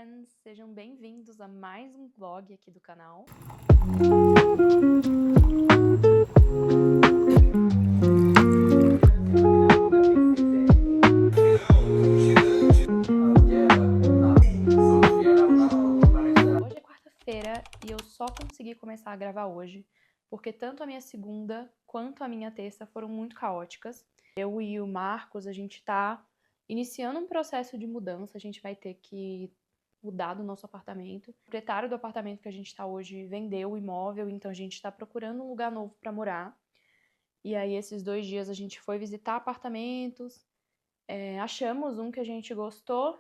friends! Sejam bem-vindos a mais um vlog aqui do canal. Hoje é quarta-feira e eu só consegui começar a gravar hoje, porque tanto a minha segunda quanto a minha terça foram muito caóticas. Eu e o Marcos, a gente tá iniciando um processo de mudança, a gente vai ter que mudar do nosso apartamento. O proprietário do apartamento que a gente tá hoje vendeu o imóvel, então a gente tá procurando um lugar novo pra morar. E aí esses 2 dias a gente foi visitar apartamentos, achamos um que a gente gostou,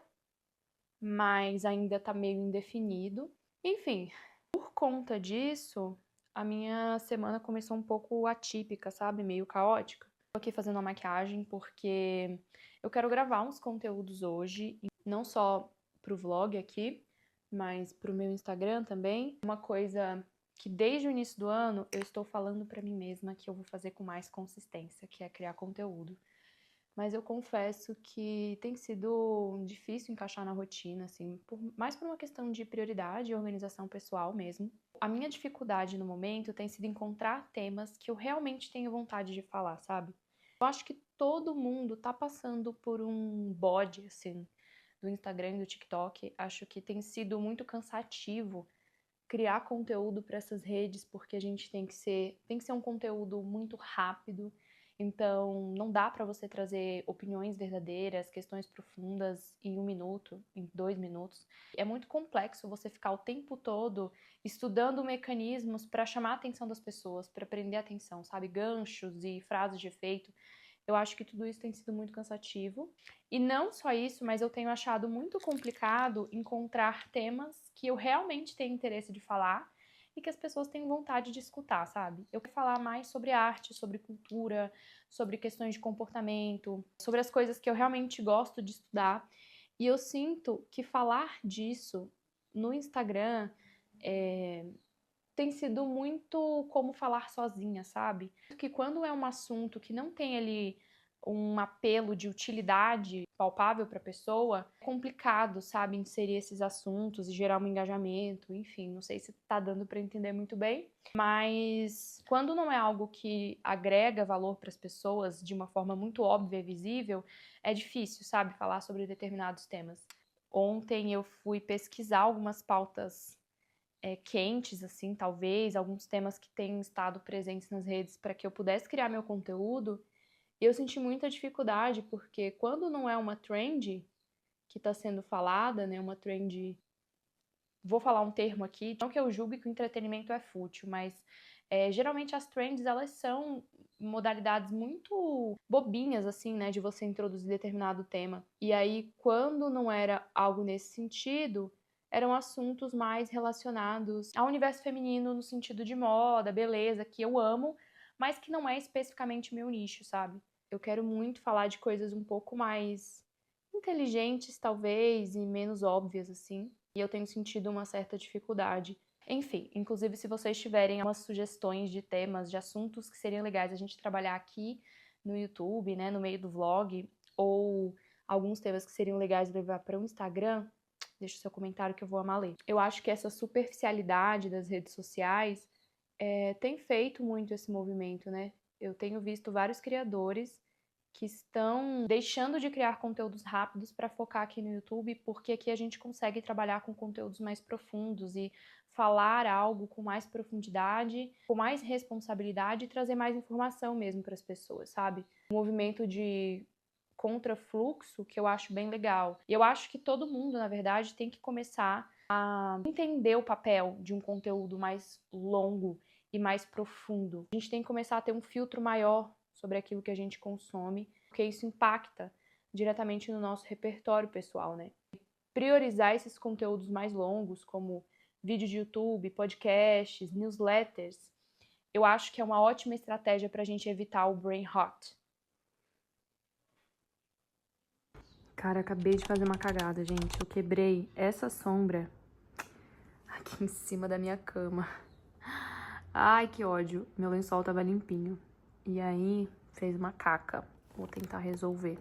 mas ainda tá meio indefinido. Enfim, por conta disso, a minha semana começou um pouco atípica, sabe? Meio caótica. Tô aqui fazendo a maquiagem porque eu quero gravar uns conteúdos hoje, não só pro vlog aqui, mas pro meu Instagram também. Uma coisa que desde o início do ano eu estou falando pra mim mesma que eu vou fazer com mais consistência, que é criar conteúdo. Mas eu confesso que tem sido difícil encaixar na rotina, assim, mais por uma questão de prioridade e organização pessoal mesmo. A minha dificuldade no momento tem sido encontrar temas que eu realmente tenho vontade de falar, sabe? Eu acho que todo mundo tá passando por um bode, assim, do Instagram e do TikTok. Acho que tem sido muito cansativo criar conteúdo para essas redes, porque a gente tem que ser um conteúdo muito rápido. Então, não dá para você trazer opiniões verdadeiras, questões profundas em 1 minuto, em 2 minutos. É muito complexo você ficar o tempo todo estudando mecanismos para chamar a atenção das pessoas, para prender a atenção, sabe? Ganchos e frases de efeito. Eu acho que tudo isso tem sido muito cansativo. E não só isso, mas eu tenho achado muito complicado encontrar temas que eu realmente tenho interesse de falar e que as pessoas têm vontade de escutar, sabe? Eu quero falar mais sobre arte, sobre cultura, sobre questões de comportamento, sobre as coisas que eu realmente gosto de estudar. E eu sinto que falar disso no Instagram tem sido muito como falar sozinha, sabe? Que quando é um assunto que não tem ali um apelo de utilidade palpável para a pessoa, é complicado, sabe, inserir esses assuntos e gerar um engajamento, enfim, não sei se tá dando para entender muito bem, mas quando não é algo que agrega valor para as pessoas de uma forma muito óbvia e visível, é difícil, sabe, falar sobre determinados temas. Ontem eu fui pesquisar algumas pautas quentes, assim, talvez, alguns temas que têm estado presentes nas redes para que eu pudesse criar meu conteúdo. E eu senti muita dificuldade, porque quando não é uma trend que está sendo falada, né, uma trend... Vou falar um termo aqui, não que eu julgue que o entretenimento é fútil, mas geralmente as trends, elas são modalidades muito bobinhas, assim, né, de você introduzir determinado tema. E aí, quando não era algo nesse sentido, eram assuntos mais relacionados ao universo feminino no sentido de moda, beleza, que eu amo, mas que não é especificamente meu nicho, sabe? Eu quero muito falar de coisas um pouco mais inteligentes, talvez, e menos óbvias, assim. E eu tenho sentido uma certa dificuldade. Enfim, inclusive se vocês tiverem umas sugestões de temas, de assuntos que seriam legais a gente trabalhar aqui no YouTube, né, no meio do vlog, ou alguns temas que seriam legais levar para o Instagram, deixa o seu comentário que eu vou amar ler. Eu acho que essa superficialidade das redes sociais tem feito muito esse movimento, né? Eu tenho visto vários criadores que estão deixando de criar conteúdos rápidos para focar aqui no YouTube, porque aqui a gente consegue trabalhar com conteúdos mais profundos e falar algo com mais profundidade, com mais responsabilidade e trazer mais informação mesmo para as pessoas, sabe? Um movimento de contrafluxo que eu acho bem legal. E eu acho que todo mundo, na verdade, tem que começar a entender o papel de um conteúdo mais longo e mais profundo. A gente tem que começar a ter um filtro maior sobre aquilo que a gente consome, porque isso impacta diretamente no nosso repertório pessoal, né? Priorizar esses conteúdos mais longos, como vídeo de YouTube, podcasts, newsletters, eu acho que é uma ótima estratégia para a gente evitar o brain rot. Cara, acabei de fazer uma cagada, gente. Eu quebrei essa sombra aqui em cima da minha cama. Ai, que ódio. Meu lençol tava limpinho. E aí, fez uma caca. Vou tentar resolver.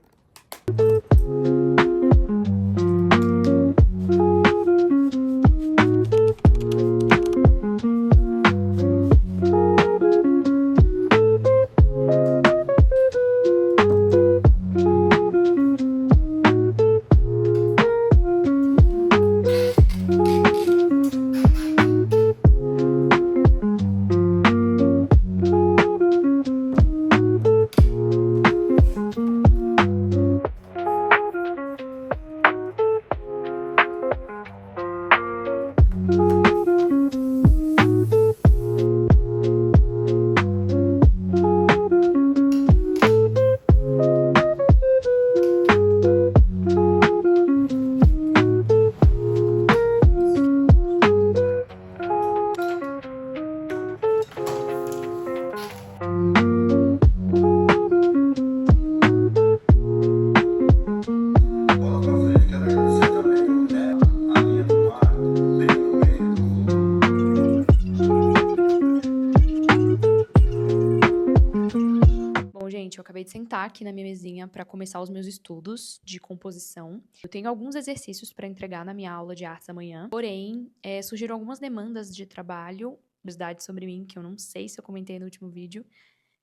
acabei de sentar aqui na minha mesinha para começar os meus estudos de composição. Eu tenho alguns exercícios para entregar na minha aula de artes amanhã, porém, surgiram algumas demandas de trabalho, curiosidade sobre mim, que eu não sei se eu comentei no último vídeo,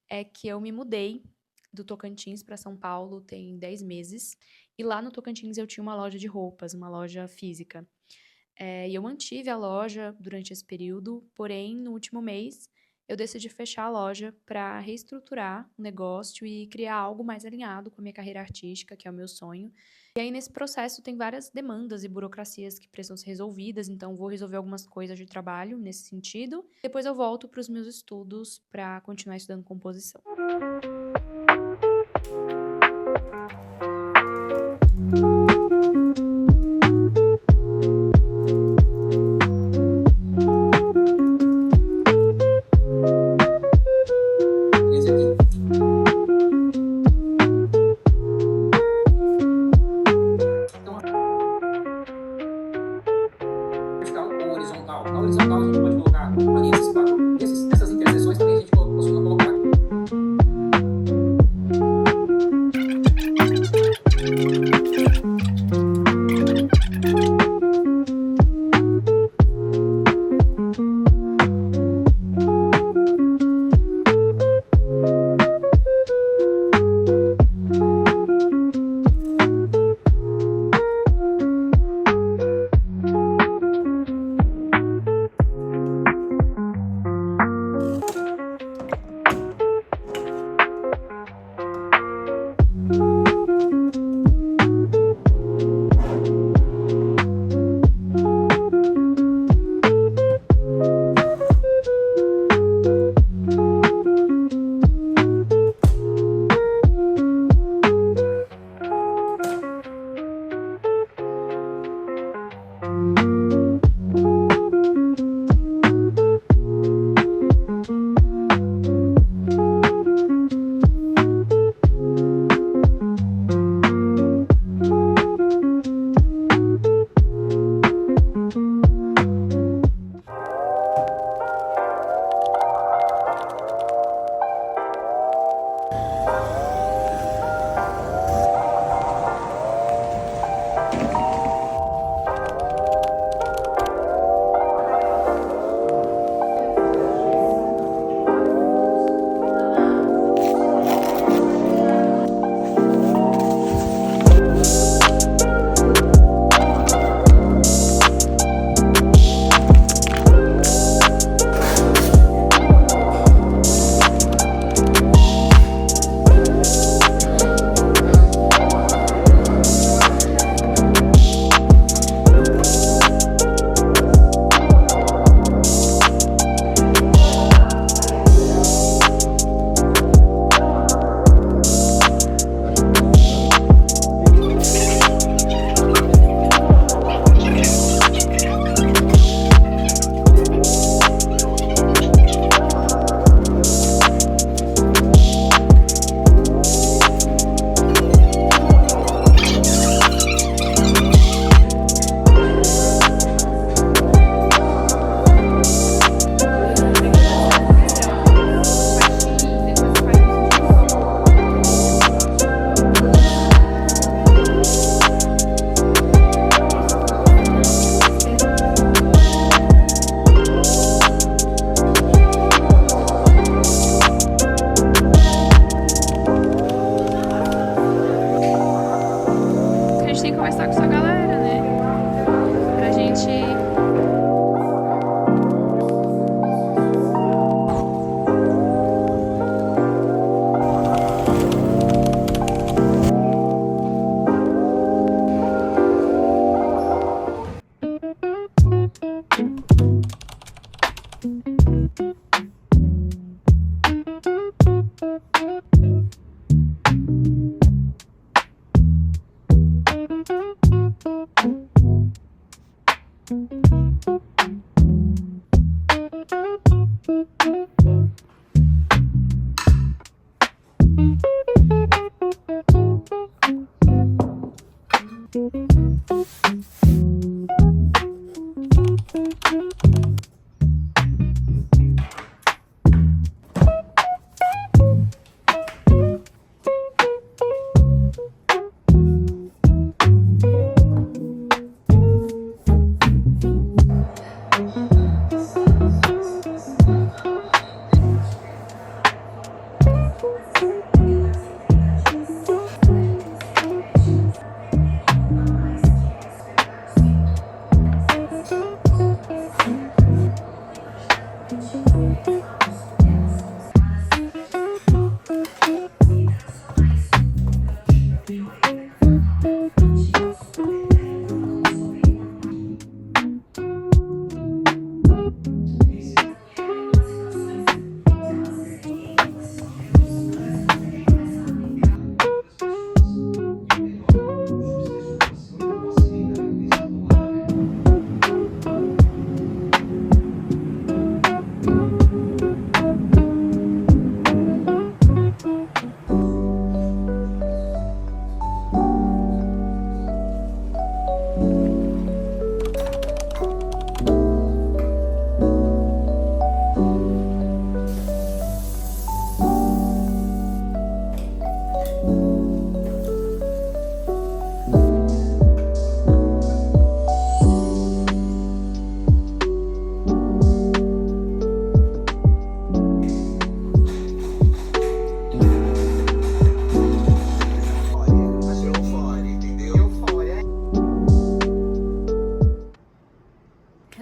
é que eu me mudei do Tocantins para São Paulo tem 10 meses, e lá no Tocantins eu tinha uma loja de roupas, uma loja física. E eu mantive a loja durante esse período, porém, no último mês, eu decidi fechar a loja para reestruturar o negócio e criar algo mais alinhado com a minha carreira artística, que é o meu sonho. E aí, nesse processo, tem várias demandas e burocracias que precisam ser resolvidas, então vou resolver algumas coisas de trabalho nesse sentido. Depois eu volto para os meus estudos para continuar estudando composição. Ou horizontal. Na horizontal a gente pode colocar ali essas interseções também a gente costuma colocar.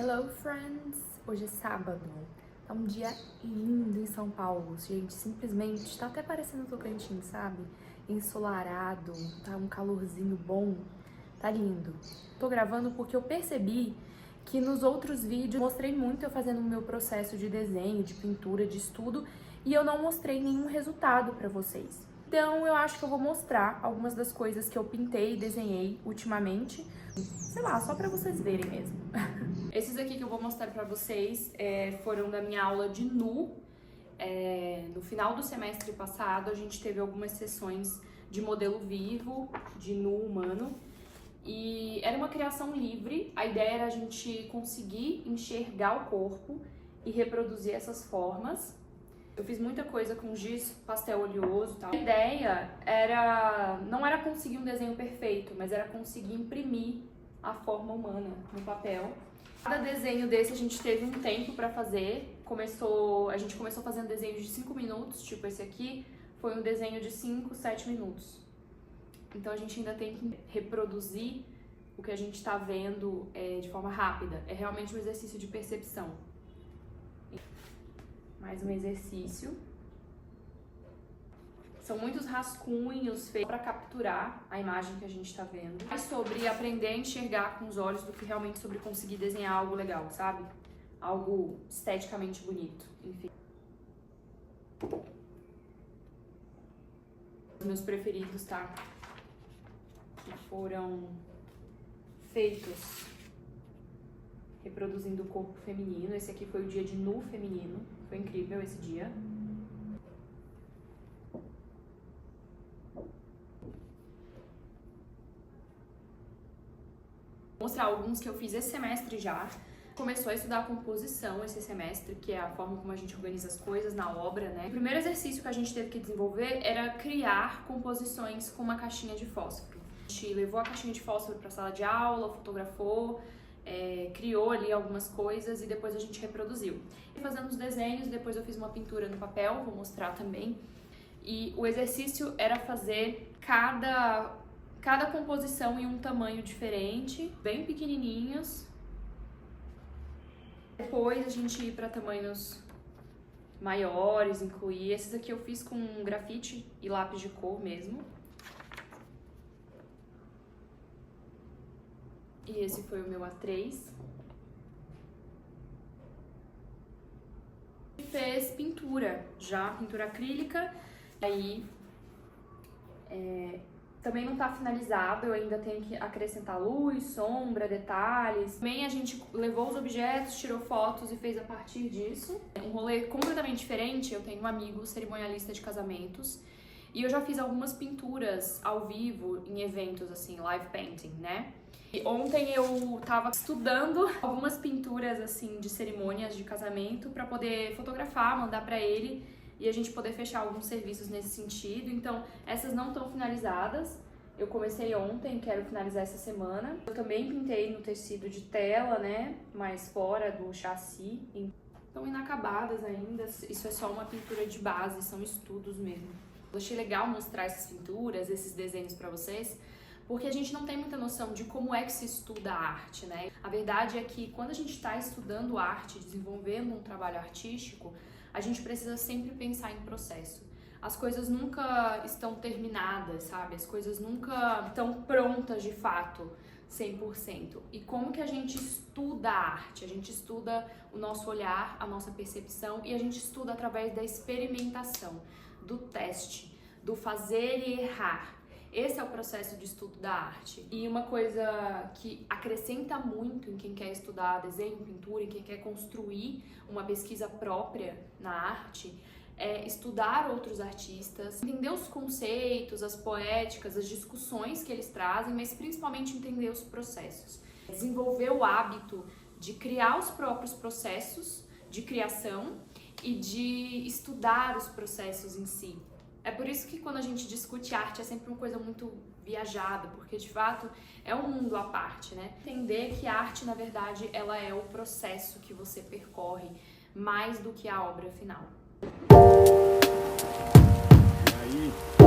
Hello, friends! Hoje é sábado, tá um dia lindo em São Paulo, gente, simplesmente tá até parecendo Tocantins, sabe? Ensolarado, tá um calorzinho bom, tá lindo. Tô gravando porque eu percebi que nos outros vídeos mostrei muito eu fazendo o meu processo de desenho, de pintura, de estudo, e eu não mostrei nenhum resultado pra vocês. Então eu acho que eu vou mostrar algumas das coisas que eu pintei e desenhei ultimamente, sei lá, só pra vocês verem mesmo. Esses aqui que eu vou mostrar pra vocês foram da minha aula de nu. No final do semestre passado, a gente teve algumas sessões de modelo vivo, de nu humano. E era uma criação livre, a ideia era a gente conseguir enxergar o corpo e reproduzir essas formas. Eu fiz muita coisa com giz, pastel oleoso e tal. A ideia não era conseguir um desenho perfeito, mas era conseguir imprimir a forma humana no papel. Cada desenho desse a gente teve um tempo pra fazer. A gente começou fazendo desenhos de 5 minutos, tipo esse aqui foi um desenho de 5, 7 minutos. Então a gente ainda tem que reproduzir o que a gente tá vendo de forma rápida. É realmente um exercício de percepção. Mais um exercício. São muitos rascunhos feitos para capturar a imagem que a gente tá vendo. Mais sobre aprender a enxergar com os olhos do que realmente sobre conseguir desenhar algo legal, sabe? Algo esteticamente bonito, enfim. Os meus preferidos, tá? Que foram feitos reproduzindo o corpo feminino. Esse aqui foi o dia de nu feminino. Foi incrível esse dia. Vou mostrar alguns que eu fiz esse semestre já. Começou a estudar composição esse semestre, que é a forma como a gente organiza as coisas na obra, né? O primeiro exercício que a gente teve que desenvolver era criar composições com uma caixinha de fósforo. A gente levou a caixinha de fósforo para a sala de aula, fotografou, criou ali algumas coisas e depois a gente reproduziu. E fazendo os desenhos, depois eu fiz uma pintura no papel, vou mostrar também. E o exercício era fazer cada composição em um tamanho diferente, bem pequenininhos. Depois a gente ir para tamanhos maiores, incluir. Esses aqui eu fiz com grafite e lápis de cor mesmo. E esse foi o meu A3. Fez pintura, já pintura acrílica. Aí também não tá finalizado, eu ainda tenho que acrescentar luz, sombra, detalhes. Também a gente levou os objetos, tirou fotos e fez a partir disso. Um rolê completamente diferente, eu tenho um amigo cerimonialista de casamentos e eu já fiz algumas pinturas ao vivo em eventos, assim, live painting, né? E ontem eu tava estudando algumas pinturas, assim, de cerimônias de casamento pra poder fotografar, mandar pra ele e a gente poder fechar alguns serviços nesse sentido. Então, essas não estão finalizadas. Eu comecei ontem, quero finalizar essa semana. Eu também pintei no tecido de tela, né, mais fora do chassi. Estão inacabadas ainda, isso é só uma pintura de base, são estudos mesmo. Eu achei legal mostrar essas pinturas, esses desenhos pra vocês, porque a gente não tem muita noção de como é que se estuda a arte, né? A verdade é que quando a gente está estudando arte, desenvolvendo um trabalho artístico, a gente precisa sempre pensar em processo. As coisas nunca estão terminadas, sabe? As coisas nunca estão prontas de fato, 100%. E como que a gente estuda a arte? A gente estuda o nosso olhar, a nossa percepção, e a gente estuda através da experimentação, do teste, do fazer e errar. Esse é o processo de estudo da arte. E uma coisa que acrescenta muito em quem quer estudar desenho, pintura, em quem quer construir uma pesquisa própria na arte, é estudar outros artistas, entender os conceitos, as poéticas, as discussões que eles trazem, mas principalmente entender os processos. Desenvolver o hábito de criar os próprios processos de criação e de estudar os processos em si. É por isso que quando a gente discute arte é sempre uma coisa muito viajada, porque de fato é um mundo à parte, né? Entender que a arte, na verdade, ela é o processo que você percorre, mais do que a obra final. E aí?